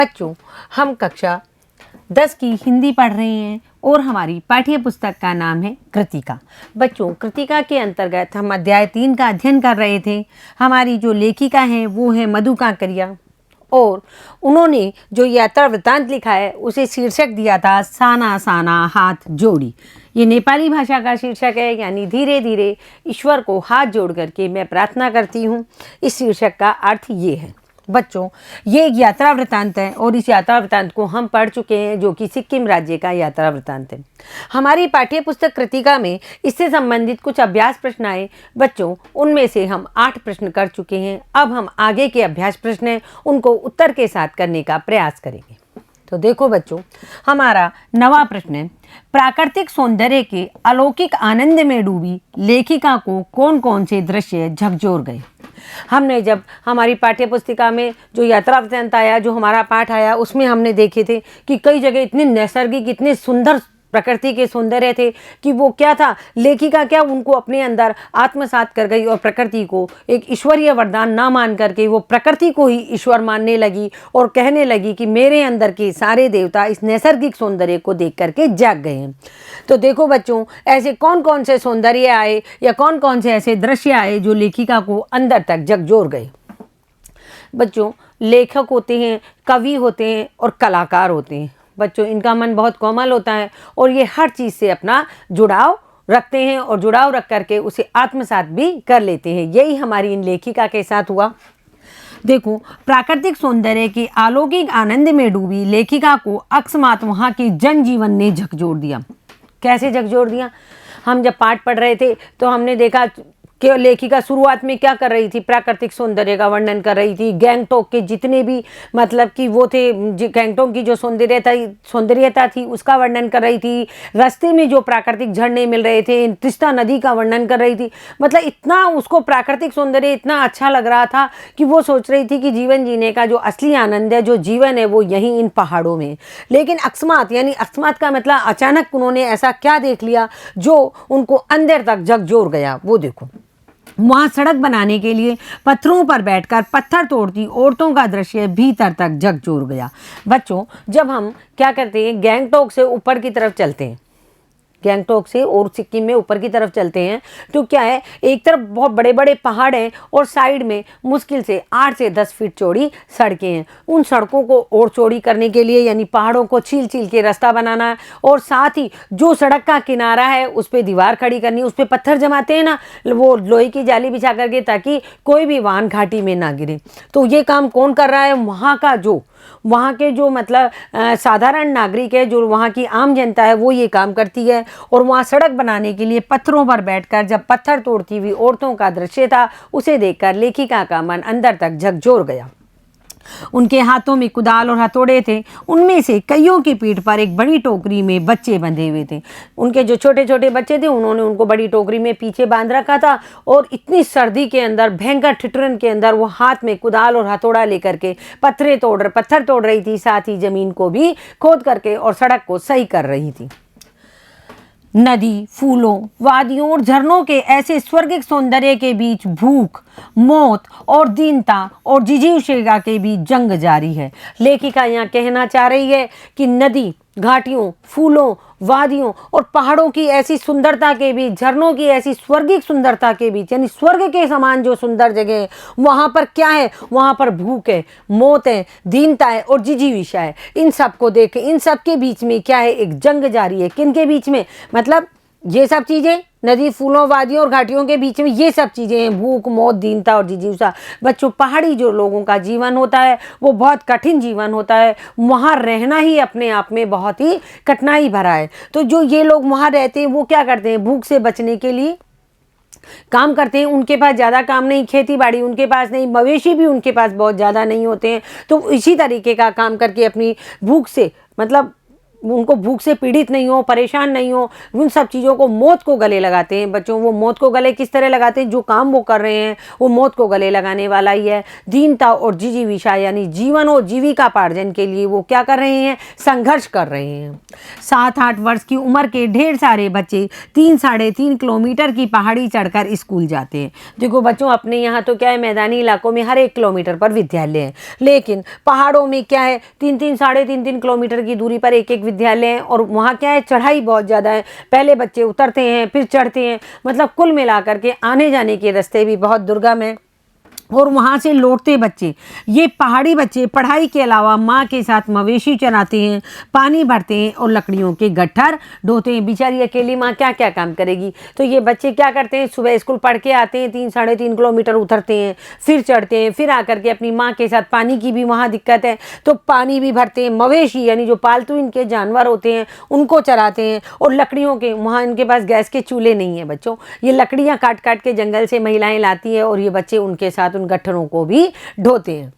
बच्चों, हम कक्षा 10 की हिंदी पढ़ रहे हैं और हमारी पाठ्य पुस्तक का नाम है कृतिका। बच्चों, कृतिका के अंतर्गत हम अध्याय 3 का अध्ययन कर रहे थे। हमारी जो लेखिका हैं वो है मधु कांकरिया और उन्होंने जो यात्रा वृत्तांत लिखा है उसे शीर्षक दिया था साना साना हाथ जोड़ी। ये नेपाली भाषा का शीर्षक है, यानी धीरे धीरे ईश्वर को हाथ जोड़ करके मैं प्रार्थना करती हूँ। इस शीर्षक का अर्थ ये है। बच्चों, ये एक यात्रा वृत्तांत है और इस यात्रा वृत्तांत को हम पढ़ चुके हैं, जो कि सिक्किम राज्य का यात्रा वृत्तांत है। हमारी पाठ्य पुस्तक कृतिका में इससे संबंधित कुछ अभ्यास प्रश्न आए। बच्चों, उनमें से हम 8 प्रश्न कर चुके हैं। अब हम आगे के अभ्यास प्रश्न हैं उनको उत्तर के साथ करने का प्रयास करेंगे। तो देखो बच्चों, हमारा 9वां प्रश्न है, प्राकृतिक सौंदर्य के अलौकिक आनंद में डूबी लेखिका को कौन कौन से दृश्य झकझोर गए। हमने जब हमारी पाठ्य पुस्तिका में जो यात्रा वृत्तांत आया, जो हमारा पाठ आया, उसमें हमने देखे थे कि कई जगह इतनी नैसर्गिक, इतने सुंदर प्रकृति के सौंदर्य थे कि वो क्या था, लेखिका क्या उनको अपने अंदर आत्मसात कर गई और प्रकृति को एक ईश्वरीय वरदान ना मान करके वो प्रकृति को ही ईश्वर मानने लगी और कहने लगी कि मेरे अंदर के सारे देवता इस नैसर्गिक सौंदर्य को देख करके जाग गए हैं। तो देखो बच्चों, ऐसे कौन कौन से सौंदर्य आए या कौन कौन से ऐसे दृश्य आए जो लेखिका को अंदर तक झकझोर गए। बच्चों, लेखक होते हैं, कवि होते हैं और कलाकार होते हैं। बच्चों, इनका मन बहुत कोमल होता है और ये हर चीज़ से अपना जुड़ाव रखते हैं और जुड़ाव रख करके उसे आत्मसात भी कर लेते हैं। यही हमारी इन लेखिका के साथ हुआ। देखो, प्राकृतिक सौंदर्य के अलौकिक आनंद में डूबी लेखिका को अकस्मात वहाँ के जनजीवन ने झकझोर दिया। कैसे झकझोर दिया? हम जब पाठ पढ़ रहे थे तो हमने देखा कि लेखिका शुरुआत में क्या कर रही थी, प्राकृतिक सौंदर्य का वर्णन कर रही थी। गैंगटोक के जितने भी मतलब कि वो थे, गैंगटोक की जो सौंदर्यता थी उसका वर्णन कर रही थी। रास्ते में जो प्राकृतिक झरने मिल रहे थे, तीस्ता नदी का वर्णन कर रही थी। मतलब इतना उसको प्राकृतिक सौंदर्य इतना अच्छा लग रहा था कि वो सोच रही थी कि जीवन जीने का जो असली आनंद है, जो जीवन है, वो यहीं इन पहाड़ों में। लेकिन अकस्मात, यानी अकस्मात का मतलब अचानक उन्होंने ऐसा क्या देख लिया जो उनको अंदर तक झकझोर गया। वो देखो, वहाँ सड़क बनाने के लिए पत्थरों पर बैठकर पत्थर तोड़ती औरतों का दृश्य भीतर तक झकझोर गया। बच्चों, जब हम क्या करते हैं, गैंगटोक से ऊपर की तरफ चलते हैं, गैंगटोक से और सिक्किम में ऊपर की तरफ चलते हैं, तो क्या है, एक तरफ बहुत बड़े बड़े पहाड़ हैं और साइड में मुश्किल से 8 से 10 फीट चौड़ी सड़कें हैं। उन सड़कों को और चौड़ी करने के लिए, यानी पहाड़ों को छील छील के रास्ता बनाना है और साथ ही जो सड़क का किनारा है उस पर दीवार खड़ी करनी, उस पर पत्थर जमाते हैं ना, वो लोहे की जाली बिछा करके, ताकि कोई भी वाहन घाटी में ना गिरे। तो ये काम कौन कर रहा है? वहाँ के जो मतलब साधारण नागरिक है, जो वहाँ की आम जनता है, वो ये काम करती है। और वहाँ सड़क बनाने के लिए पत्थरों पर बैठकर जब पत्थर तोड़ती हुई औरतों का दृश्य था, उसे देखकर लेखिका का मन अंदर तक झकझोर गया। उनके हाथों में कुदाल और हथौड़े थे। उनमें से कईयों की पीठ पर एक बड़ी टोकरी में बच्चे बंधे हुए थे। उनके जो छोटे छोटे बच्चे थे, उन्होंने उनको बड़ी टोकरी में पीछे बांध रखा था और इतनी सर्दी के अंदर, भयंकर ठिठुरन के अंदर, वो हाथ में कुदाल और हथौड़ा लेकर के पत्थर तोड़ रही थी, साथ ही जमीन को भी खोद करके और सड़क को सही कर रही थी। नदी, फूलों, वादियों और झरनों के ऐसे स्वर्गिक सौंदर्य के बीच भूख, मौत और दीनता और जिजीविका के बीच जंग जारी है। लेखिका यहाँ कहना चाह रही है कि नदी, घाटियों, फूलों, वादियों और पहाड़ों की ऐसी सुंदरता के बीच, झरनों की ऐसी स्वर्गिक सुंदरता के बीच, यानी स्वर्ग के समान जो सुंदर जगह है, वहाँ पर क्या है? वहाँ पर भूख है, मौत है, दीनता है और जिजीविषा है। इन सब को देख, इन सब के बीच में क्या है? एक जंग जारी है। किन के बीच में? मतलब ये सब चीज़ें, नदी, फूलों, वादियों और घाटियों के बीच में ये सब चीज़ें हैं, भूख, मौत, दीनता और जिजीविषा। बच्चों, पहाड़ी जो लोगों का जीवन होता है वो बहुत कठिन जीवन होता है। वहाँ रहना ही अपने आप में बहुत ही कठिनाई भरा है। तो जो ये लोग वहाँ रहते हैं वो क्या करते हैं? भूख से बचने के लिए काम करते हैं। उनके पास ज़्यादा काम नहीं, खेती बाड़ी उनके पास नहीं, मवेशी भी उनके पास बहुत ज़्यादा नहीं होते हैं। तो इसी तरीके का काम करके अपनी भूख से, मतलब उनको भूख से पीड़ित नहीं हो, परेशान नहीं हो, उन सब चीज़ों को, मौत को गले लगाते हैं बच्चों। वो मौत को गले किस तरह लगाते हैं, जो काम वो कर रहे हैं वो मौत को गले लगाने वाला ही है। दीनता और जिजीविषा यानी जीवन और जीविकापार्जन के लिए वो क्या कर रहे हैं, संघर्ष कर रहे हैं। 7-8 वर्ष की उम्र के ढेर सारे बच्चे 3-3.5 किलोमीटर की पहाड़ी चढ़कर स्कूल जाते हैं। देखो बच्चों, अपने यहाँ तो क्या है, मैदानी इलाकों में हर 1 किलोमीटर पर विद्यालय है, लेकिन पहाड़ों में क्या है, 3-3 किलोमीटर की दूरी पर एक विद्यालय है। और वहाँ क्या है, चढ़ाई बहुत ज़्यादा है। पहले बच्चे उतरते हैं फिर चढ़ते हैं, मतलब कुल मिलाकर के आने जाने के रास्ते भी बहुत दुर्गम है। और वहाँ से लौटते बच्चे, ये पहाड़ी बच्चे पढ़ाई के अलावा माँ के साथ मवेशी चराते हैं, पानी भरते हैं और लकड़ियों के गट्ठर ढोते हैं। बेचारी अकेली माँ क्या क्या काम करेगी। तो ये बच्चे क्या करते हैं, सुबह स्कूल पढ़ के आते हैं, 3-3.5 किलोमीटर उतरते हैं, फिर चढ़ते हैं, फिर आकर के अपनी माँ के साथ, पानी की भी वहाँ दिक्कत है तो पानी भी भरते हैं, मवेशी यानी जो पालतू इनके जानवर होते हैं उनको चराते हैं। और लकड़ियों के, वहाँ इनके पास गैस के चूल्हे नहीं है बच्चों, ये लकड़ियाँ काट काट के जंगल से महिलाएं लाती हैं और ये बच्चे उनके साथ गट्ठरों को भी ढोते हैं।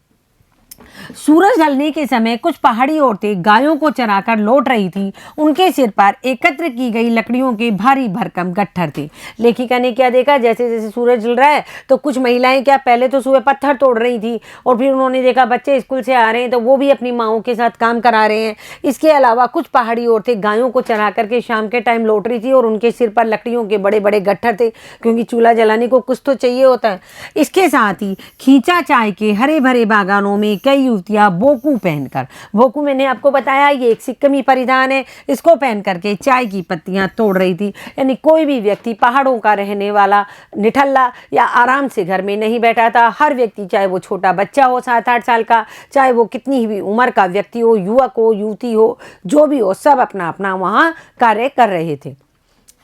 सूरज ढलने के समय कुछ पहाड़ी औरतें गायों को चराकर लौट रही थी। उनके सिर पर एकत्र की गई लकड़ियों के भारी भरकम गट्ठर थे। लेखिका ने क्या देखा, जैसे जैसे सूरज ढल रहा है तो कुछ महिलाएं क्या पहले तो सुबह पत्थर तोड़ रही थी और फिर उन्होंने देखा बच्चे स्कूल से आ रहे हैं तो वो भी अपनी माओं के साथ काम करा रहे हैं। इसके अलावा कुछ पहाड़ी औरतें गायों को चरा करके शाम के टाइम लौट रही थी और उनके सिर पर लकड़ियों के बड़े बड़े गट्ठर थे, क्योंकि चूल्हा जलाने को कुछ तो चाहिए होता है। इसके साथ ही खींचा चाय के हरे भरे बागानों में कई युवतियां बोकू पहनकर, बोकू मैंने आपको बताया ये एक सिक्कमी परिधान है, इसको पहन करके चाय की पत्तियां तोड़ रही थी। यानी कोई भी व्यक्ति पहाड़ों का रहने वाला निठल्ला या आराम से घर में नहीं बैठा था। हर व्यक्ति, चाहे वो छोटा बच्चा हो 7-8 साल का, चाहे वो कितनी भी उम्र का व्यक्ति हो, युवक हो, युवती हो, जो भी हो, सब अपना अपना वहाँ कार्य कर रहे थे।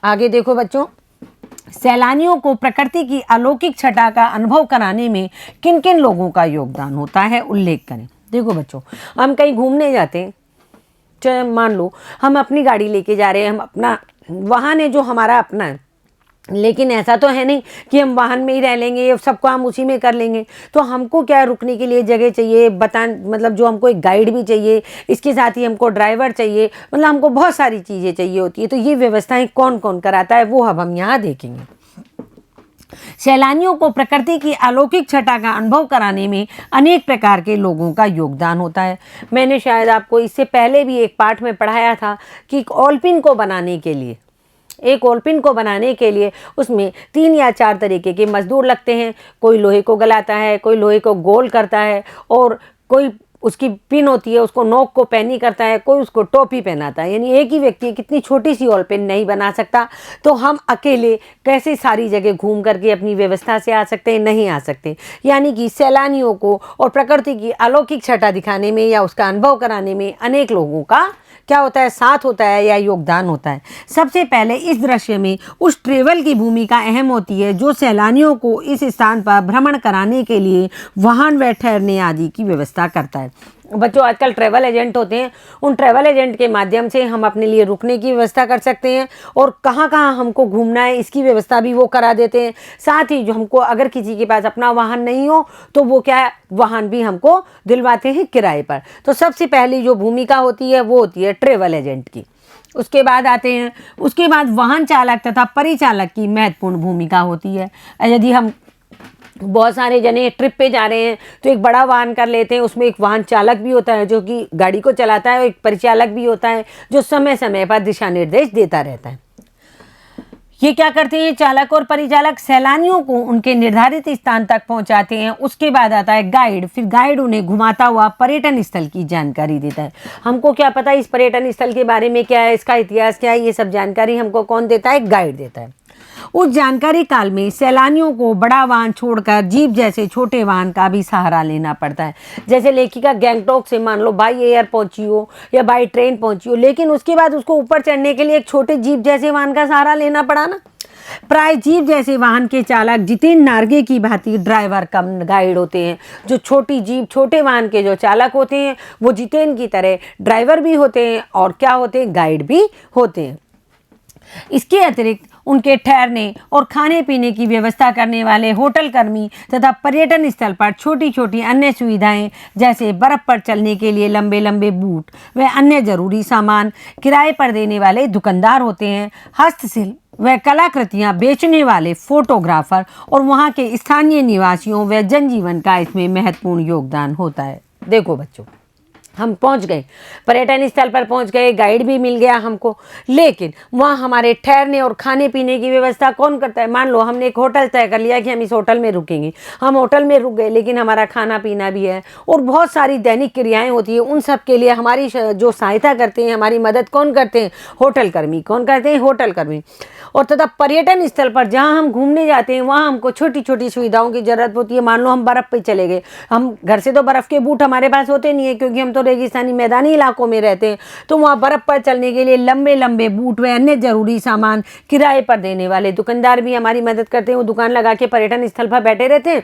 आगे देखो बच्चों, सैलानियों को प्रकृति की अलौकिक छटा का अनुभव कराने में किन किन लोगों का योगदान होता है, उल्लेख करें। देखो बच्चों, हम कहीं घूमने जाते हैं, चाहे मान लो हम अपनी गाड़ी लेके जा रहे हैं, हम अपना वाहन है जो हमारा अपना है, लेकिन ऐसा तो है नहीं कि हम वाहन में ही रह लेंगे, सब काम उसी में कर लेंगे। तो हमको क्या, रुकने के लिए जगह चाहिए, मतलब जो हमको एक गाइड भी चाहिए, इसके साथ ही हमको ड्राइवर चाहिए, मतलब हमको बहुत सारी चीज़ें चाहिए होती है। तो ये व्यवस्थाएं कौन कौन कराता है वो अब हम यहाँ देखेंगे। सैलानियों को प्रकृति की अलौकिक छटा का अनुभव कराने में अनेक प्रकार के लोगों का योगदान होता है। मैंने शायद आपको इससे पहले भी एक पाठ में पढ़ाया था कि ओलपिन को बनाने के लिए, एक ओलपिन को बनाने के लिए उसमें 3 या 4 तरीके के मजदूर लगते हैं। कोई लोहे को गलाता है, कोई लोहे को गोल करता है, और कोई उसकी पिन होती है उसको नोक को पैनी करता है, कोई उसको टोपी पहनाता है। यानी एक ही व्यक्ति कितनी छोटी सी ओलपिन नहीं बना सकता। तो हम अकेले कैसे सारी जगह घूम करके अपनी व्यवस्था से आ सकते हैं, नहीं आ सकते। यानी कि सैलानियों को और प्रकृति की अलौकिक छटा दिखाने में या उसका अनुभव कराने में अनेक लोगों का क्या होता है, साथ होता है या योगदान होता है। सबसे पहले इस दृश्य में उस ट्रेवल की भूमिका अहम होती है जो सैलानियों को इस स्थान पर भ्रमण कराने के लिए वाहन व ठहरने आदि की व्यवस्था करता है। बच्चों, आजकल ट्रैवल एजेंट होते हैं, उन ट्रैवल एजेंट के माध्यम से हम अपने लिए रुकने की व्यवस्था कर सकते हैं और कहाँ कहाँ हमको घूमना है इसकी व्यवस्था भी वो करा देते हैं। साथ ही जो हमको, अगर किसी के पास अपना वाहन नहीं हो तो वो क्या है, वाहन भी हमको दिलवाते हैं किराए पर। तो सबसे पहली जो भूमिका होती है वो होती है ट्रैवल एजेंट की। उसके बाद आते हैं, उसके बाद वाहन चालक तथा परिचालक की महत्वपूर्ण भूमिका होती है। यदि हम बहुत सारे जने ट्रिप पे जा रहे हैं तो एक बड़ा वाहन कर लेते हैं, उसमें एक वाहन चालक भी होता है जो कि गाड़ी को चलाता है, और एक परिचालक भी होता है जो समय समय पर दिशा निर्देश देता रहता है। ये क्या करते हैं, चालक और परिचालक सैलानियों को उनके निर्धारित स्थान तक पहुंचाते हैं। उसके बाद आता है गाइड, फिर गाइड उन्हें घुमाता हुआ पर्यटन स्थल की जानकारी देता है। हमको क्या पता इस पर्यटन स्थल के बारे में क्या है, इसका इतिहास क्या है, ये सब जानकारी हमको कौन देता है, गाइड देता है। उस जानकारी काल में सैलानियों को बड़ा वाहन छोड़कर जीप जैसे छोटे वाहन का भी सहारा लेना पड़ता है। जैसे लेखिका गैंगटॉक से मान लो बाई एयर पहुंची हो या बाई ट्रेन पहुंची हो, लेकिन उसके बाद उसको ऊपर चढ़ने के लिए एक छोटे जीप जैसे वाहन का सहारा लेना पड़ा ना। प्राय जीप जैसे वाहन के चालक जितेन नार्गे की भांति ड्राइवर कम गाइड होते हैं। जो छोटी जीप, छोटे वाहन के जो चालक होते हैं वो जितेन की तरह ड्राइवर भी होते हैं और क्या होते हैं, गाइड भी होते हैं। इसके अतिरिक्त उनके ठहरने और खाने पीने की व्यवस्था करने वाले होटल कर्मी तथा पर्यटन स्थल पर छोटी छोटी अन्य सुविधाएं जैसे बर्फ पर चलने के लिए लंबे लंबे बूट व अन्य जरूरी सामान किराए पर देने वाले दुकानदार होते हैं। हस्तशिल्प व कलाकृतियां बेचने वाले फोटोग्राफर और वहां के स्थानीय निवासियों व जनजीवन का इसमें महत्वपूर्ण योगदान होता है। देखो बच्चों, हम पहुंच गए, पर्यटन स्थल पर पहुंच गए, गाइड भी मिल गया हमको, लेकिन वहाँ हमारे ठहरने और खाने पीने की व्यवस्था कौन करता है? मान लो हमने एक होटल तय कर लिया कि हम इस होटल में रुकेंगे, हम होटल में रुक गए, लेकिन हमारा खाना पीना भी है और बहुत सारी दैनिक क्रियाएं होती है, उन सब के लिए हमारी जो सहायता करते हैं, हमारी मदद कौन करते हैं? होटल कर्मी। कौन करते हैं? होटल कर्मी। और तथा पर्यटन स्थल पर जहाँ हम घूमने जाते हैं वहाँ हमको छोटी छोटी सुविधाओं की जरूरत होती है। मान लो हम बर्फ़ पे चले गए, हम घर से तो बर्फ़ के बूट हमारे पास होते नहीं है क्योंकि हम तो रेगिस्तानी मैदानी इलाकों में रहते हैं, तो वहाँ बर्फ़ पर चलने के लिए लंबे लंबे बूट व अन्य ज़रूरी सामान किराए पर देने वाले दुकानदार भी हमारी मदद करते हैं। वो दुकान लगा के पर्यटन स्थल पर बैठे रहते हैं,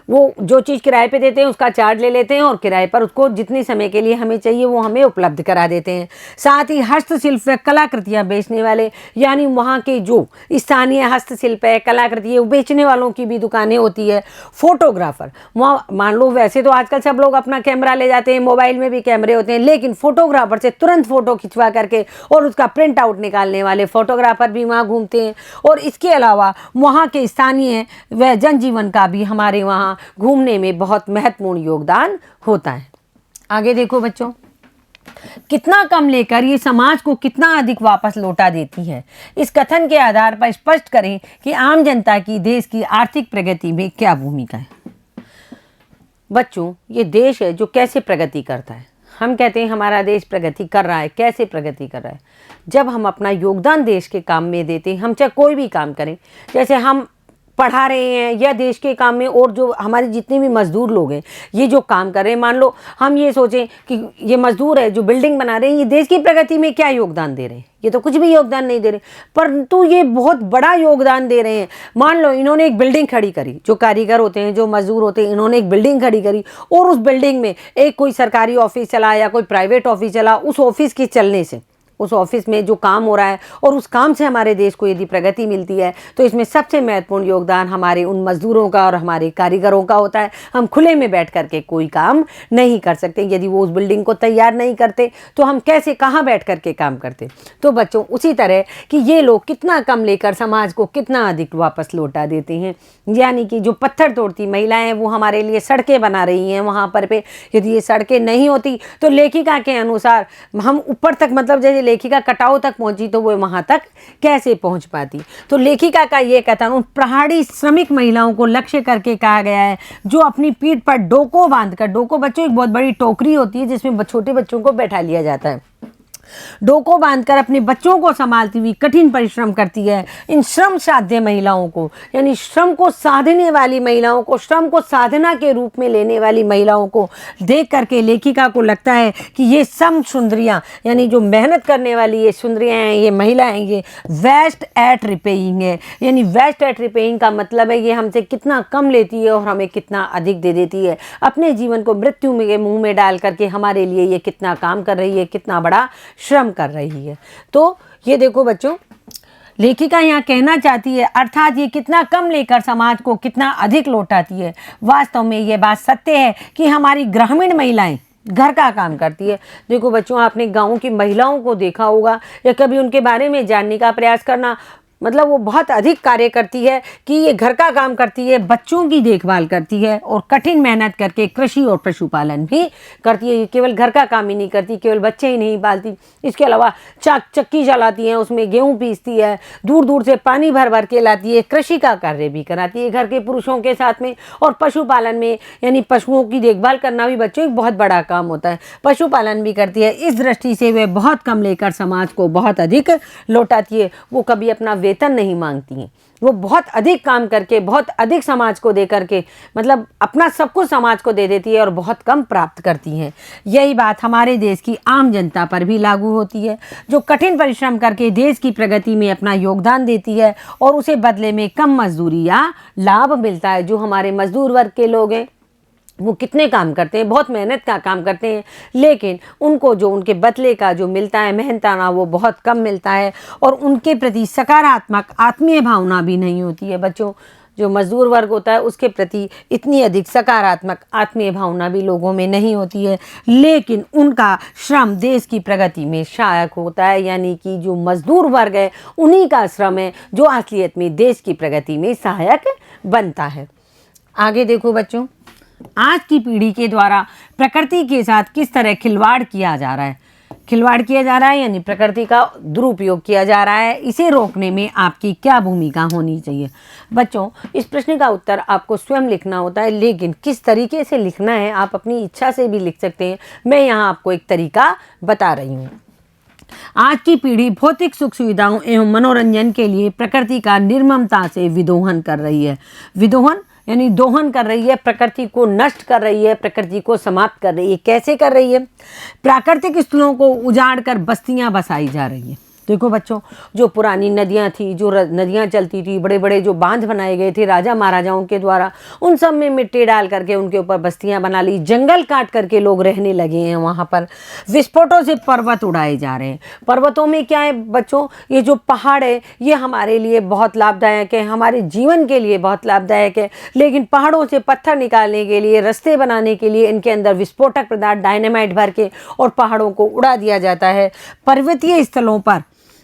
वो जो चीज़ किराए पे देते हैं उसका चार्ज ले लेते हैं और किराए पर उसको जितने समय के लिए हमें चाहिए वो हमें उपलब्ध करा देते हैं। साथ ही हस्तशिल्प व कलाकृतियाँ बेचने वाले, यानी वहाँ के जो स्थानीय हस्तशिल्प है, कलाकृति है, वो बेचने वालों की भी दुकानें होती है। फोटोग्राफर, वहाँ मान लो वैसे तो आजकल सब लोग अपना कैमरा ले जाते हैं, मोबाइल में भी कैमरे होते हैं, लेकिन फोटोग्राफर से तुरंत फ़ोटो खिंचवा करके और उसका प्रिंट आउट निकालने वाले फोटोग्राफर भी वहाँ घूमते हैं। और इसके अलावा वहाँ के स्थानीय व जनजीवन का भी हमारे वहाँ घूमने में बहुत महत्वपूर्ण योगदान होता है। आगे देखो बच्चों, कितना कम लेकर ये समाज को कितना अधिक वापस लौटा देती है। इस कथन के आधार पर स्पष्ट करें कि आम जनता की देश की आर्थिक प्रगति में क्या भूमिका है। बच्चों, ये देश है जो कैसे प्रगति करता है। हम कहते हैं हमारा देश प्रगति कर रहा है। कैसे प्रगति कर रहा है? जब हम अपना योगदान देश के काम में देते हैं, हम चाहे कोई भी काम करें, जैसे हम पढ़ा रहे हैं या देश के काम में, और जो हमारे जितने भी मजदूर लोग हैं ये जो काम कर रहे हैं, मान लो हम ये सोचें कि ये मजदूर है जो बिल्डिंग बना रहे हैं, ये देश की प्रगति में क्या योगदान दे रहे हैं? ये तो कुछ भी योगदान नहीं दे रहे, परंतु ये बहुत बड़ा योगदान दे रहे हैं। मान लो इन्होंने एक बिल्डिंग खड़ी करी, जो कारीगर होते हैं, जो मजदूर होते हैं, इन्होंने एक बिल्डिंग खड़ी करी और उस बिल्डिंग में एक कोई सरकारी ऑफिस चला या कोई प्राइवेट ऑफिस चला, उस ऑफिस के चलने से, उस ऑफिस में जो काम हो रहा है और उस काम से हमारे देश को यदि प्रगति मिलती है, तो इसमें सबसे महत्वपूर्ण योगदान हमारे उन मजदूरों का और हमारे कारीगरों का होता है। हम खुले में बैठ करके कोई काम नहीं कर सकते। यदि वो उस बिल्डिंग को तैयार नहीं करते तो हम कैसे, कहाँ बैठ करके काम करते? तो बच्चों, उसी तरह कि ये लोग कितना कम लेकर समाज को कितना अधिक वापस लौटा देते हैं। यानी कि जो पत्थर तोड़ती महिलाएं हैं वो हमारे लिए सड़कें बना रही हैं वहाँ पर पे। यदि ये सड़कें नहीं होती तो लेखिका के अनुसार हम ऊपर तक, मतलब जैसे लेखिका कटाव तक पहुंची तो वो वहां तक कैसे पहुंच पाती? तो लेखिका का ये कथन उन पहाड़ी श्रमिक महिलाओं को लक्ष्य करके कहा गया है जो अपनी पीठ पर डोको बांधकर, डोको बच्चों एक बहुत बड़ी टोकरी होती है जिसमें छोटे बच्चों को बैठा लिया जाता है, डोको बांधकर अपने बच्चों को संभालती हुई कठिन परिश्रम करती है। इन श्रम साध्य महिलाओं को, यानी श्रम को साधने वाली महिलाओं को, श्रम को साधना के रूप में लेने वाली महिलाओं को देख करके लेखिका को लगता है कि ये सम सुंदरियां, यानी जो मेहनत करने वाली ये सुंदरियां हैं, ये महिलाएं, ये वेस्ट एट रिपेइंग है। यानी वेस्ट एट रिपेइंग का मतलब है ये हमसे कितना कम लेती है और हमें कितना अधिक दे देती है। अपने जीवन को मृत्यु के मुंह में डाल करके हमारे लिए ये कितना काम कर रही है, कितना बड़ा श्रम कर रही है। तो ये देखो बच्चों, लेखिका यहाँ कहना चाहती है, अर्थात ये कितना कम लेकर समाज को कितना अधिक लौटाती है। वास्तव में ये बात सत्य है कि हमारी ग्रामीण महिलाएं घर का काम करती है। देखो बच्चों, आपने गाँव की महिलाओं को देखा होगा या कभी उनके बारे में जानने का प्रयास करना, मतलब वो बहुत अधिक कार्य करती है कि ये घर का काम करती है, बच्चों की देखभाल करती है और कठिन मेहनत करके कृषि और पशुपालन भी करती है। ये केवल घर का काम ही नहीं करती, केवल बच्चे ही नहीं पालती, इसके अलावा चक्की चलाती हैं, उसमें गेहूं पीसती है, दूर दूर से पानी भर भर के लाती है, कृषि का कार्य भी कराती है घर के पुरुषों के साथ में। और पशुपालन में, यानी पशुओं की देखभाल करना भी बच्चों एक बहुत बड़ा काम होता है, पशुपालन भी करती है। इस दृष्टि से वे बहुत कम लेकर समाज को बहुत अधिक लौटाती है। वो कभी अपना वेतन नहीं मांगती हैं, वो बहुत अधिक काम करके, बहुत अधिक समाज को दे करके, मतलब अपना सब कुछ समाज को दे देती है और बहुत कम प्राप्त करती हैं। यही बात हमारे देश की आम जनता पर भी लागू होती है, जो कठिन परिश्रम करके देश की प्रगति में अपना योगदान देती है और उसे बदले में कम मजदूरी या लाभ मिलता है। जो हमारे मजदूर वर्ग के लोग हैं वो कितने काम करते हैं, बहुत मेहनत का काम करते हैं, लेकिन उनको जो उनके बदले का जो मिलता है मेहनताना वो बहुत कम मिलता है और उनके प्रति सकारात्मक आत्मीय भावना भी नहीं होती है। बच्चों, जो मजदूर वर्ग होता है उसके प्रति इतनी अधिक सकारात्मक आत्मीय भावना भी लोगों में नहीं होती है, लेकिन उनका श्रम देश की प्रगति में सहायक होता है। यानी कि जो मजदूर वर्ग है उन्हीं का श्रम है जो असलियत में देश की प्रगति में सहायक बनता है। आगे देखो बच्चों, आज की पीढ़ी के द्वारा प्रकृति के साथ किस तरह खिलवाड़ किया जा रहा है। खिलवाड़ किया जा रहा है यानी प्रकृति का दुरुपयोग किया जा रहा है, इसे रोकने में आपकी क्या भूमिका होनी चाहिए। बच्चों, इस प्रश्न का उत्तर आपको स्वयं लिखना होता है, लेकिन किस तरीके से लिखना है आप अपनी इच्छा से भी लिख सकते हैं। मैं यहाँ आपको एक तरीका बता रही हूँ। आज की पीढ़ी भौतिक सुख सुविधाओं एवं मनोरंजन के लिए प्रकृति का निर्ममता से विदोहन कर रही है। विदोहन यानी दोहन कर रही है, प्रकृति को नष्ट कर रही है, प्रकृति को समाप्त कर रही है। कैसे कर रही है? प्राकृतिक स्थलों को उजाड़ कर बस्तियां बसाई जा रही हैं। देखो बच्चों, जो पुरानी नदियां थी, जो नदियां चलती थी, बड़े बड़े जो बांध बनाए गए थे राजा महाराजाओं के द्वारा, उन सब में मिट्टी डाल करके उनके ऊपर बस्तियां बना ली। जंगल काट करके लोग रहने लगे हैं वहाँ पर। विस्फोटों से पर्वत उड़ाए जा रहे हैं। पर्वतों में क्या है बच्चों, ये जो पहाड़ है ये हमारे लिए बहुत लाभदायक है, हमारे जीवन के लिए बहुत लाभदायक है, लेकिन पहाड़ों से पत्थर निकालने के लिए, रास्ते बनाने के लिए इनके अंदर विस्फोटक पदार्थ डायनामाइट भर के और पहाड़ों को उड़ा दिया जाता है। पर्वतीय स्थलों पर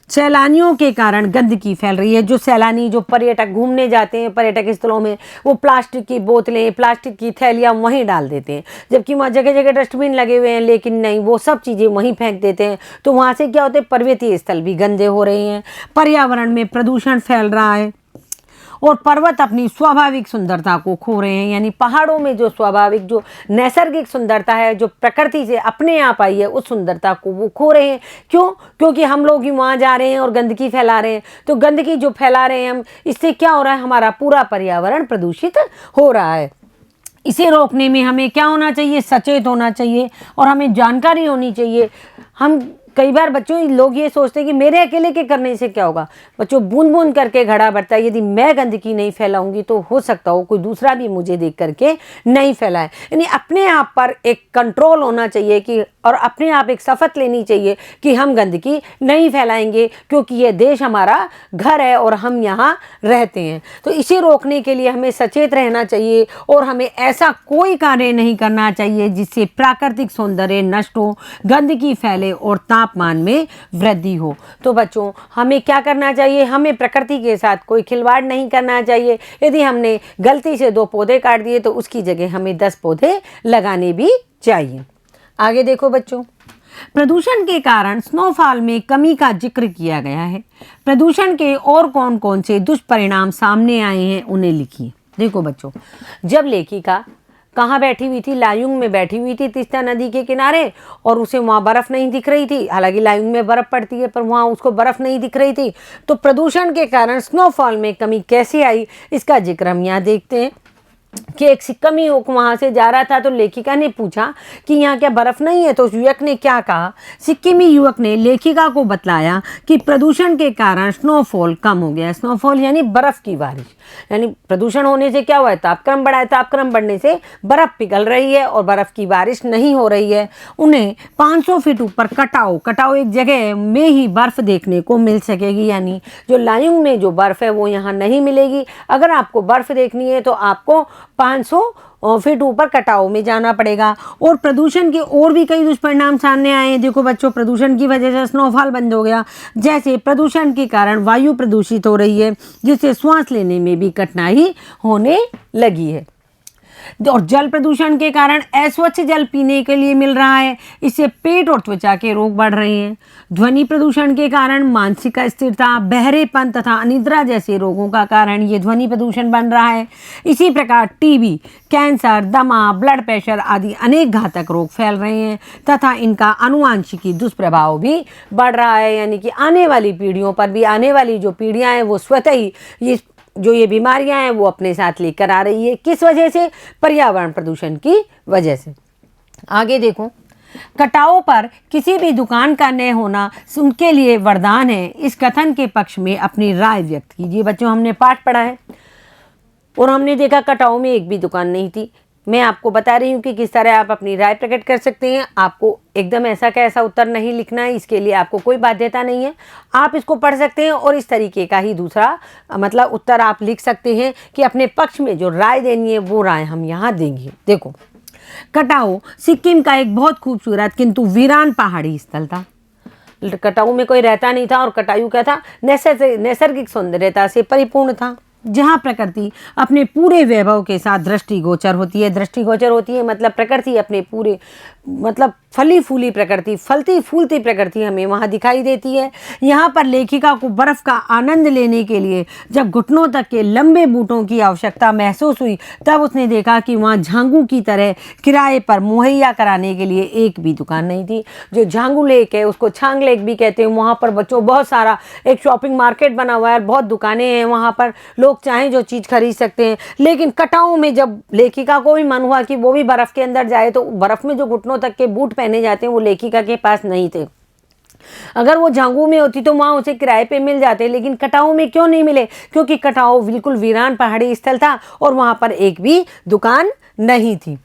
सैलानियों के कारण गंदगी फैल रही है। जो सैलानी, जो पर्यटक घूमने जाते हैं पर्यटक स्थलों में, वो प्लास्टिक की बोतलें, प्लास्टिक की थैलियाँ वहीं डाल देते हैं, जबकि वहाँ जगह जगह डस्टबिन लगे हुए हैं, लेकिन नहीं, वो सब चीज़ें वहीं फेंक देते हैं। तो वहाँ से क्या होते हैं, पर्वतीय स्थल भी गंदे हो रहे हैं, पर्यावरण में प्रदूषण फैल रहा है और पर्वत अपनी स्वाभाविक सुंदरता को खो रहे हैं। यानी पहाड़ों में जो स्वाभाविक, जो नैसर्गिक सुंदरता है, जो प्रकृति से अपने आप आई है, उस सुंदरता को वो खो रहे हैं। क्यों? क्योंकि हम लोग ही वहाँ जा रहे हैं और गंदगी फैला रहे हैं। तो गंदगी जो फैला रहे हैं हम, इससे क्या हो रहा है, हमारा पूरा पर्यावरण प्रदूषित हो रहा है। इसे रोकने में हमें क्या होना चाहिए, सचेत होना चाहिए और हमें जानकारी होनी चाहिए। हम कई बार बच्चों, लोग ये सोचते हैं कि मेरे अकेले के करने से क्या होगा। बच्चों, बूंद बूंद करके घड़ा भरता है। यदि मैं गंदगी नहीं फैलाऊंगी तो हो सकता हो कोई दूसरा भी मुझे देख करके नहीं फैलाए। यानी अपने आप पर एक कंट्रोल होना चाहिए कि, और अपने आप एक शपथ लेनी चाहिए कि हम गंदगी नहीं फैलाएंगे, क्योंकि ये देश हमारा घर है और हम यहाँ रहते हैं। तो इसे रोकने के लिए हमें सचेत रहना चाहिए और हमें ऐसा कोई कार्य नहीं करना चाहिए जिससे प्राकृतिक सौंदर्य नष्ट हो, गंदगी फैले और तापमान में वृद्धि हो। तो बच्चों, हमें क्या करना चाहिए, हमें प्रकृति के साथ कोई खिलवाड़ नहीं करना चाहिए। यदि हमने गलती से 2 पौधे काट दिए तो उसकी जगह हमें 10 पौधे लगाने भी चाहिए। आगे देखो बच्चों, प्रदूषण के कारण स्नोफॉल में कमी का जिक्र किया गया है। प्रदूषण के और कौन कौन से दुष्परिणाम सामने आए हैं उन्हें लिखिए। देखो बच्चों, जब लेखिका कहाँ बैठी हुई थी, लायुंग में बैठी हुई थी तीस्ता नदी के किनारे, और उसे वहाँ बर्फ़ नहीं दिख रही थी। हालांकि लायुंग में बर्फ़ पड़ती है पर वहाँ उसको बर्फ़ नहीं दिख रही थी। तो प्रदूषण के कारण स्नोफॉल में कमी कैसे आई, इसका जिक्र हम यहाँ देखते हैं कि एक सिक्किमी युवक वहाँ से जा रहा था तो लेखिका ने पूछा कि यहाँ क्या बर्फ़ नहीं है। तो उस युवक ने क्या कहा, सिक्किमी युवक ने लेखिका को बतलाया कि प्रदूषण के कारण स्नोफॉल कम हो गया है। स्नोफॉल यानी बर्फ़ की बारिश। यानी प्रदूषण होने से क्या हुआ है, तापक्रम बढ़ा है, तापक्रम बढ़ने से बर्फ़ पिघल रही है और बर्फ़ की बारिश नहीं हो रही है। उन्हें 500 फीट ऊपर कटाओ एक जगह में ही बर्फ़ देखने को मिल सकेगी। यानी जो लायुंग में जो बर्फ़ है वो यहाँ नहीं मिलेगी। अगर आपको बर्फ़ देखनी है तो आपको 500 फीट ऊपर कटाओ में जाना पड़ेगा। और प्रदूषण के और भी कई दुष्परिणाम सामने आए हैं। देखो बच्चों, प्रदूषण की वजह से स्नोफॉल बंद हो गया। जैसे प्रदूषण के कारण वायु प्रदूषित हो रही है, जिससे सांस लेने में भी कठिनाई होने लगी है। और जल प्रदूषण के कारण अस्वच्छ जल पीने के लिए मिल रहा है, इससे पेट और त्वचा के रोग बढ़ रहे हैं। ध्वनि प्रदूषण के कारण मानसिक अस्थिरता, बहरेपन तथा अनिद्रा जैसे रोगों का कारण ये ध्वनि प्रदूषण बन रहा है। इसी प्रकार टीबी, कैंसर, दमा, ब्लड प्रेशर आदि अनेक घातक रोग फैल रहे हैं तथा इनका आनुवांशिकी दुष्प्रभाव भी बढ़ रहा है। यानी कि आने वाली पीढ़ियों पर भी, आने वाली जो पीढ़ियाँ हैं वो स्वतः ही ये बीमारियां हैं वो अपने साथ लेकर आ रही है। किस वजह से? पर्यावरण प्रदूषण की वजह से। आगे देखो, कटाओ पर किसी भी दुकान का न होना उनके लिए वरदान है। इस कथन के पक्ष में अपनी राय व्यक्त कीजिए। बच्चों, हमने पाठ पढ़ा है और हमने देखा कटाओ में एक भी दुकान नहीं थी। मैं आपको बता रही हूँ कि किस तरह आप अपनी राय प्रकट कर सकते हैं। आपको एकदम ऐसा का ऐसा उत्तर नहीं लिखना है, इसके लिए आपको कोई बाध्यता नहीं है। आप इसको पढ़ सकते हैं और इस तरीके का ही दूसरा मतलब उत्तर आप लिख सकते हैं कि अपने पक्ष में जो राय देनी है वो राय हम यहाँ देंगे। देखो, कटाऊ सिक्किम का एक बहुत खूबसूरत किंतु वीरान पहाड़ी स्थल था। कटाऊ में कोई रहता नहीं था और कटाऊ क्या था, नैसर्गिक सौंदर्यता से परिपूर्ण था, जहाँ प्रकृति अपने पूरे वैभव के साथ दृष्टिगोचर होती है। दृष्टिगोचर होती है मतलब प्रकृति अपने पूरे मतलब फली फूली प्रकृति, फलती फूलती प्रकृति हमें वहाँ दिखाई देती है। यहाँ पर लेखिका को बर्फ़ का आनंद लेने के लिए जब घुटनों तक के लंबे बूटों की आवश्यकता महसूस हुई, तब उसने देखा कि वहाँ झांगू की तरह किराए पर मुहैया कराने के लिए एक भी दुकान नहीं थी। जो झांगू लेक है उसको छांग लेक भी कहते हैं। वहाँ पर बच्चों बहुत सारा एक शॉपिंग मार्केट बना हुआ है, बहुत दुकानें हैं, वहाँ पर लोग चाहें जो चीज़ खरीद सकते हैं। लेकिन कटाऊ में जब लेखिका को भी मन हुआ कि वो भी बर्फ़ के अंदर जाए, तो बर्फ़ में जो घुटनों तक के बूट पहने जाते हैं वो लेखिका के पास नहीं थे। अगर वो झांगू में होती तो वहाँ उसे किराए पे मिल जाते, लेकिन कटाऊ में क्यों नहीं मिले? क्योंकि कटाऊ बिल्कुल वीरान पहाड़ी स्थल था और वहाँ पर एक भी दुकान नहीं थी।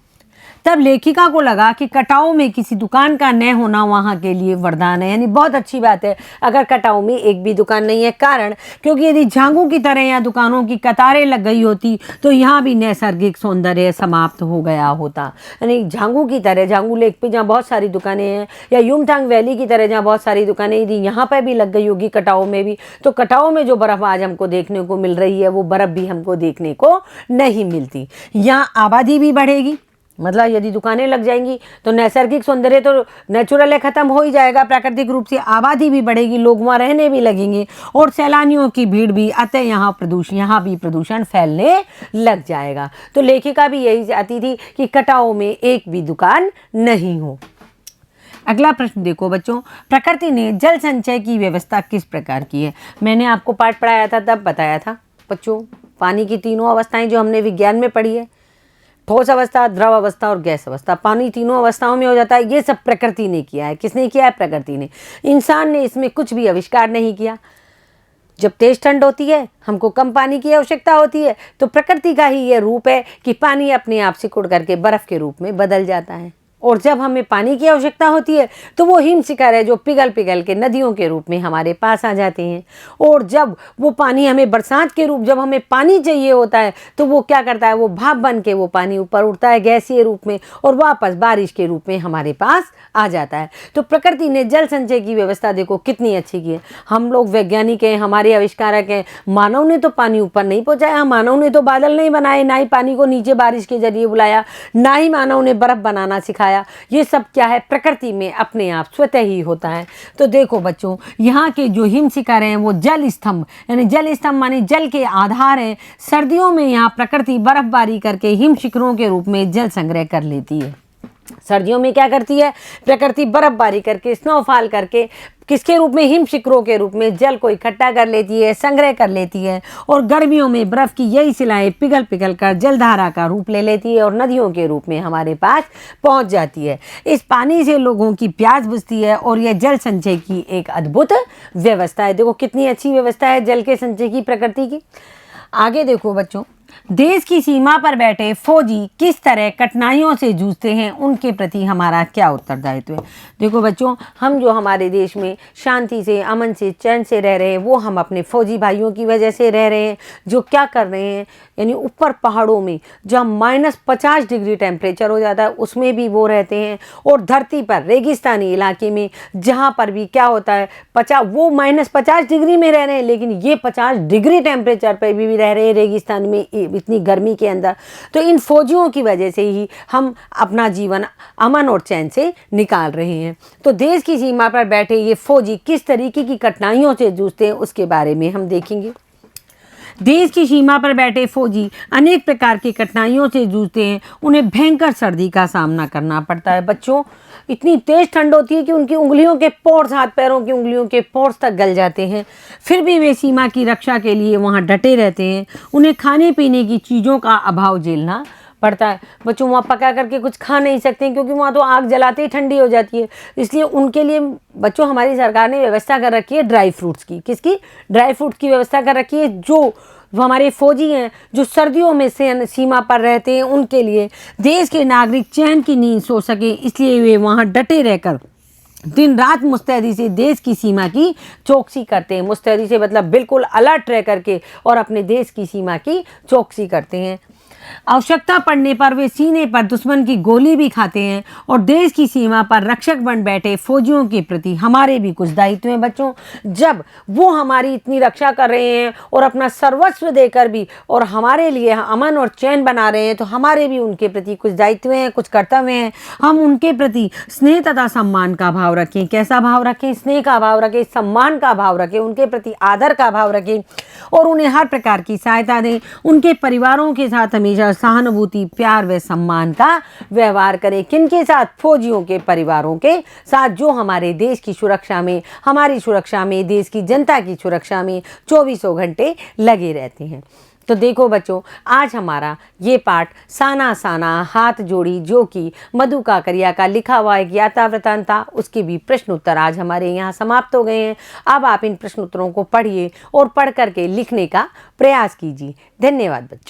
तब लेखिका को लगा कि कटाऊ में किसी दुकान का न होना वहाँ के लिए वरदान है, यानी बहुत अच्छी बात है अगर कटाऊ में एक भी दुकान नहीं है। कारण क्योंकि यदि झांगू की तरह यहाँ दुकानों की कतारें लग गई होती तो यहाँ भी नैसर्गिक सौंदर्य समाप्त हो गया होता। यानी झांगू की तरह, झांगू लेक पे जहाँ बहुत सारी दुकानें हैं, या युमथांग वैली की तरह जहाँ बहुत सारी दुकानें, यदि यहाँ पर भी लग गई होगी कटाऊ में भी, तो कटाऊ में जो बर्फ़ आज हमको देखने को मिल रही है वो बर्फ़ भी हमको देखने को नहीं मिलती। यहाँ आबादी भी बढ़ेगी, मतलब यदि दुकानें लग जाएंगी तो नैसर्गिक सौंदर्य तो नेचुरल है, ख़त्म हो ही जाएगा। प्राकृतिक रूप से आबादी भी बढ़ेगी, लोग वहाँ रहने भी लगेंगे और सैलानियों की भीड़ भी, अतः यहाँ भी प्रदूषण फैलने लग जाएगा। तो लेखिका भी यही चाहती थी कि कटाऊ में एक भी दुकान नहीं हो। अगला प्रश्न देखो बच्चों, प्रकृति ने जल संचय की व्यवस्था किस प्रकार की है? मैंने आपको पाठ पढ़ाया था तब बताया था बच्चों, पानी की तीनों अवस्थाएं जो हमने विज्ञान में पढ़ी है, ठोस अवस्था, द्रव अवस्था और गैस अवस्था, पानी तीनों अवस्थाओं में हो जाता है। ये सब प्रकृति ने किया है। किसने किया है? प्रकृति ने। इंसान ने इसमें कुछ भी आविष्कार नहीं किया। जब तेज ठंड होती है, हमको कम पानी की आवश्यकता होती है, तो प्रकृति का ही ये रूप है कि पानी अपने आप सिकुड़ करके बर्फ़ के रूप में बदल जाता है। और जब हमें पानी की आवश्यकता होती है तो वो हिम शिखर है जो पिघल पिघल के नदियों के रूप में हमारे पास आ जाते हैं। और जब वो पानी हमें बरसात के रूप, जब हमें पानी चाहिए होता है तो वो क्या करता है, वो भाप बन के वो पानी ऊपर उठता है गैसीय रूप में और वापस बारिश के रूप में हमारे पास आ जाता है। तो प्रकृति ने जल संचय की व्यवस्था देखो कितनी अच्छी की है। हम लोग वैज्ञानिक हैं, हमारे आविष्कारक हैं, मानव ने तो पानी ऊपर नहीं पहुँचाया, मानव ने तो बादल नहीं बनाए, ना ही पानी को नीचे बारिश के जरिए बुलाया, ना ही मानव ने बर्फ़ बनाना सिखाया। ये सब क्या है? प्रकृति में अपने आप स्वतः ही होता है। तो देखो बच्चों, यहाँ के जो हिम शिखर हैं वो जल स्तंभ, यानी जल स्तंभ माने जल के आधार हैं। सर्दियों में यहाँ प्रकृति बर्फबारी करके हिम शिखरों के रूप में जल संग्रह कर लेती है। सर्दियों में क्या करती है? प्रकृति बर्फबारी करके, स्नोफॉल करके, किसके रूप में? हिम शिखरों के रूप में जल को इकट्ठा कर लेती है, संग्रह कर लेती है। और गर्मियों में बर्फ़ की यही शिलाएं पिघल पिघल कर जलधारा का रूप ले लेती है और नदियों के रूप में हमारे पास पहुंच जाती है। इस पानी से लोगों की प्यास बुझती है और यह जल संचय की एक अद्भुत व्यवस्था है। देखो कितनी अच्छी व्यवस्था है जल के संचय की प्रकृति की। आगे देखो बच्चों, देश की सीमा पर बैठे फौजी किस तरह कठिनाइयों से जूझते हैं, उनके प्रति हमारा क्या उत्तरदायित्व है? देखो बच्चों, हम जो हमारे देश में शांति से, अमन से, चैन से रह रहे हैं, वो हम अपने फौजी भाइयों की वजह से रह रहे हैं, जो क्या कर रहे हैं, यानी ऊपर पहाड़ों में जहाँ -50 डिग्री टेम्परेचर हो जाता है उसमें भी वो रहते हैं, और धरती पर रेगिस्तानी इलाके में जहाँ पर भी क्या होता है, वो -50 डिग्री में रह रहे हैं, लेकिन ये 50 डिग्री टेम्परेचर पर भी रह रहे हैं रेगिस्तान में, इतनी गर्मी के अंदर। तो इन फौजियों की वजह से ही हम अपना जीवन अमन और चैन से निकाल रहे हैं। तो देश की सीमा पर बैठे ये फौजी किस तरीके की कठिनाइयों से जूझते हैं उसके बारे में हम देखेंगे। देश की सीमा पर बैठे फौजी अनेक प्रकार की कठिनाइयों से जूझते हैं। उन्हें भयंकर सर्दी का सामना करना पड़ता है। बच्चों, इतनी तेज़ ठंड होती है कि उनकी उंगलियों के पोर्स, हाथ पैरों की उंगलियों के पोर्स तक गल जाते हैं। फिर भी वे सीमा की रक्षा के लिए वहाँ डटे रहते हैं। उन्हें खाने पीने की चीज़ों का अभाव झेलना पड़ता है। बच्चों, वहाँ पका करके कुछ खा नहीं सकते हैं क्योंकि वहाँ तो आग जलाते ही ठंडी हो जाती है। इसलिए उनके लिए बच्चों हमारी सरकार ने व्यवस्था कर रखी है ड्राई फ्रूट्स की। किसकी? ड्राई फ्रूट की व्यवस्था कर रखी है, जो वो हमारे फौजी हैं जो सर्दियों में से सीमा पर रहते हैं, उनके लिए देश के नागरिक चैन की नींद सो सके, इसलिए वे वहाँ डटे रहकर दिन रात मुस्तैदी से देश की सीमा की चौकसी करते हैं। मुस्तैदी से मतलब बिल्कुल अलर्ट रह करके और अपने देश की सीमा की चौकसी करते हैं। आवश्यकता पड़ने पर वे सीने पर दुश्मन की गोली भी खाते हैं और देश की सीमा पर रक्षक बन बैठे फौजियों के प्रति हमारे भी कुछ दायित्व हैं बच्चों। जब वो हमारी इतनी रक्षा कर रहे हैं और अपना सर्वस्व देकर भी और हमारे लिए अमन और चैन बना रहे हैं, तो हमारे भी उनके प्रति कुछ दायित्व हैं, कुछ कर्तव्य हैं। हम उनके प्रति स्नेह तथा सम्मान का भाव रखें। कैसा भाव रखें? स्नेह का भाव रखें, सम्मान का भाव रखें, उनके प्रति आदर का भाव रखें और उन्हें हर प्रकार की सहायता दें। उनके परिवारों के साथ हमेशा सहानुभूति, प्यार व सम्मान का व्यवहार करें। किनके साथ? फौजियों के परिवारों के साथ, जो हमारे देश की सुरक्षा में, हमारी सुरक्षा में, देश की जनता की सुरक्षा में चौबीसों घंटे लगे रहते हैं। तो देखो बच्चों, आज हमारा ये पाठ साना साना हाथ जोड़ी, जो कि मधु काकरिया का लिखा हुआ एक यात्रा वृतांत था, उसके भी प्रश्न उत्तर आज हमारे यहाँ समाप्त हो गए हैं। अब आप इन प्रश्न उत्तरों को पढ़िए और पढ़ करके लिखने का प्रयास कीजिए। धन्यवाद बच्चों।